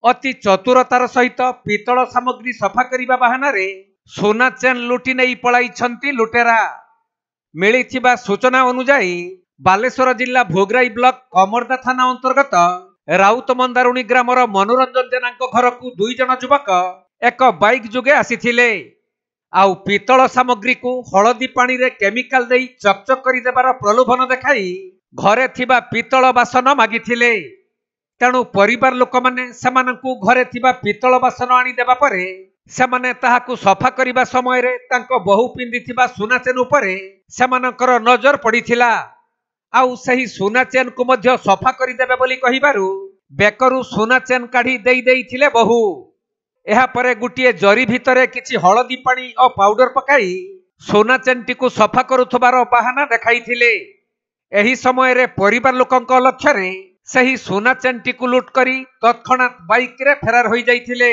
अति चतुरतार सहित पितल सामग्री सफा करने बाहाना रे सोना चेन लुटि नहीं पलाई लुटेरा। मिलिथिबा सूचना अनुसार बालेश्वर जिला भोगराई ब्लॉक कमरदा थाना अंतर्गत राउत मंदारुणी ग्रामर मनोरंजन जेना घर को 2 जन युवक एक बाइक जोगे आसीथिले। आउ पितल सामग्री को हलदी पानी रे केमिकल देई चकचक करी देबार प्रलोभन देखाई घरे थिबा पितल बासन मागिथिले। तेणु परिवार लोक माने सेमानंकु घरे थिबा पितल बासन आनी देबा परे सेमाने ताहाकु सफा करिबा समय रे तांको बहु पिंदिथिबा सुना चेन उपरे सेमानकर नजर पड़िथिला। आउ सही सुना चेन को मध्य सफा करि देबे बोली कहिबारु बेकरु सुना चेन काढी देई देइथिले बहु। एहा परे गुटिए जरी भितरे किछि हलदी पानी और पाउडर पकाई सोना चेनटी को सफा करुथबार बाहाना देखाइथिले। एही समय रे परिवार लोकंक लक्ष्य रे सही सोना चेनटी को लुट करी तत्क्षणात बाइक रे फेरार होई जाइथिले।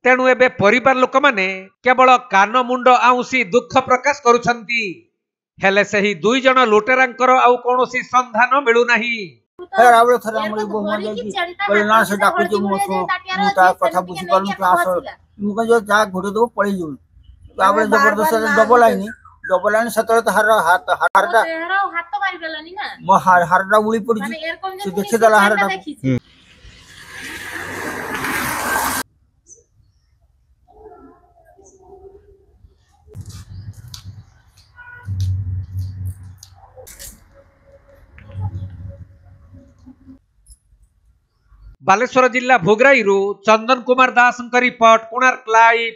तेणु एबे परिवार लोक माने केवल कान मुंड आउसी दुख प्रकाश करुछंती। हेले सही 2 जन लुटेरांकर आउ कोनोसी संधान मिलु नाही। रावळ थरा हमरे बहुमान जाई बोले ना से डाकू जो मु ता कथा बुझी पानु क्लास मु जो जा घोड़े दो पळी जो रावळ जबरदस्त डबल लाइन सतरे तो हारटा हाथ मारी देलानी ना म हारटा उली पड़ी से देखे दला हारटा बालेश्वर जिला भोगराई चंदन कुमार दास रिपोर्ट कोणार्क लाइव।